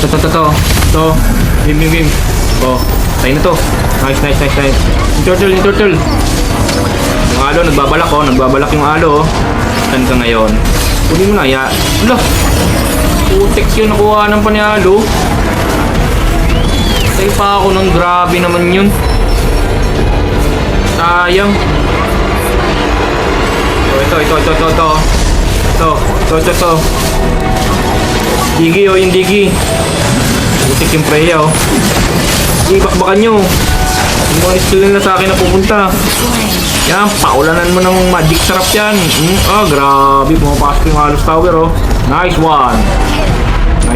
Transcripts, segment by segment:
Ito. Game. Oh, tayo na to. Nice. Yung turtle. Yung alo, nagbabalak yung alo, oh. Saan ka ngayon? Huli mo na, ya. Ala! Putik yun, nakuha ng panyalo. Tayo pa ako ng grabe naman yun. Sayang. Ito. Digi, oh, yung digi. Putik yung preya, oh. Sige, bakbakan nyo. Yung mga skill nila sa akin na pupunta. Yan, paulanan mo ng magic sarap yan. Grabe, pumapasok yung halos tower, oh. Nice one.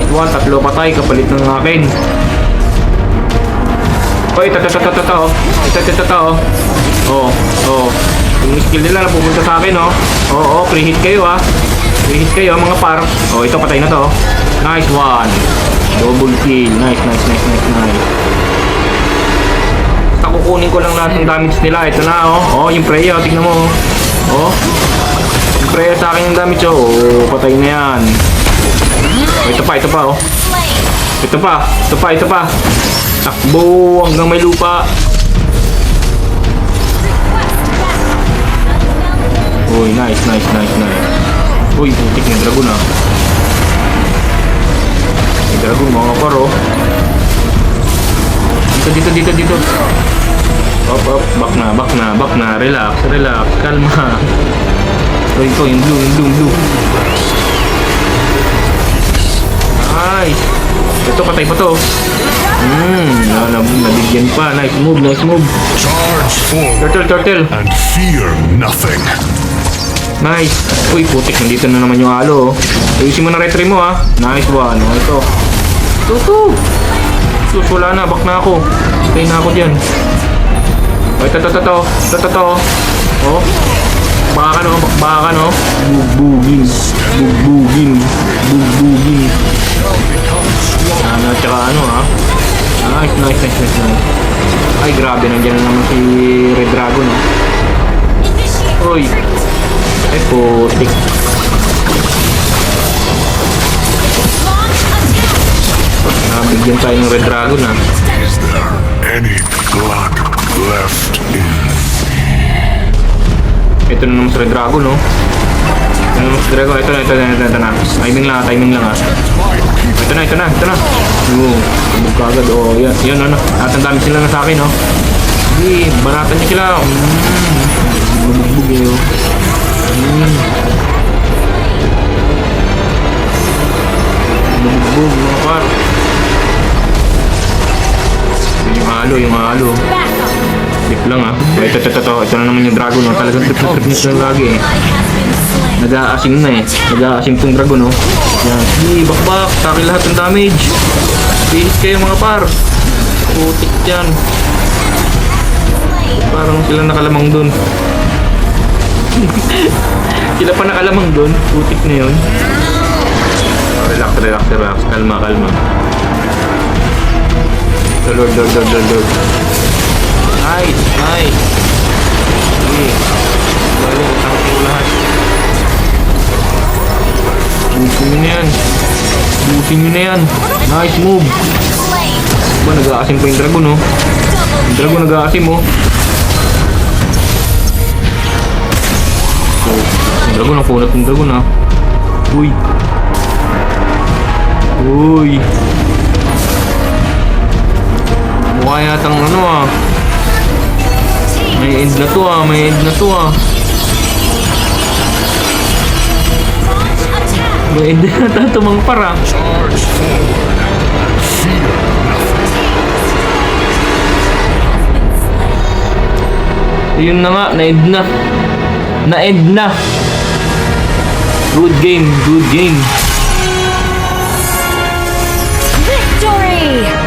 Tatlo patay, kapalit ng akin. Ito, oh. Yung skill nila na pupunta sa akin, oh. Oo, pre-hit kayo, ah. Pre-hit kayo, mga par. Oh, ito, patay na to. Nice one. Double kill. Nice. Kukunin ko lang lahat ng damage nila. Ito na, oh. Oh, yung Freya, tignan mo, oh. Yung Freya sa akin yung damage, oh. Oh, patay na yan. Oh, ito pa, oh. Ito pa. Takbo hanggang may lupa. Uy, nice. Uy, putik ng dragon, ah. May dragon, mga paro. Dito. Up. Back na. Relax. Kalma. Ito, yung blue. Nice. Ito, patay pa to. Nabigyan pa. Nice move. Charge forward. Turtle. And fear nothing. Nice. Uy, putik. Nandito na naman yung halo. Ayusin mo na retry mo, ah. Nice one. Oh, ito. Sus, wala na. Back na ako. Stay na ako dyan. Oh, ito. Oh. Baka no. Bugbugin. Tsaka ano, ha. Nice. Ay, grabe. Nandiyan na naman si Red Dragon, oh. Uy. Ay, putik. Nabigyan tayo ng Red Dragon, ha. Is there any blood left in me? Ito na naman sa Red Dragon, no? Ito na. Timing lang, ha. Ito na. Tubog ka agad, oh. Yan, ano. At ang dami sila na sa akin, no? Sige, banatan niyo sila. Bugbog, eh, oh. Bugbog, mga par. Yung halo. Dip lang, ah. Ito na naman yung dragon, no? Talagang trip na lagi, eh. Nag-aasim na, eh. Nag-aasim tong dragon, no? Yan. Sige, bakbak. Taki lahat ng damage. Bihis kayo, mga par. Putik yan. Parang sila nakalamang dun. Sila pa nakalamang dun. Putik na yun. Relax. Kalma. Lord. Nice. Sige. Galing, tangkin ko lahat. Busin nyo na yan. Nice move. Diba, nag-aasim pa yung dragon, oh. Yung dragon nag-aasim, oh. So, yung dragon, ang punat ng dragon, ah. Uy. Mukha yatang ano, ah. May end na to, ah. May end na ito, mga para. Charge forward and fear nothing. Yun na nga, na-end na. Good game. Victory!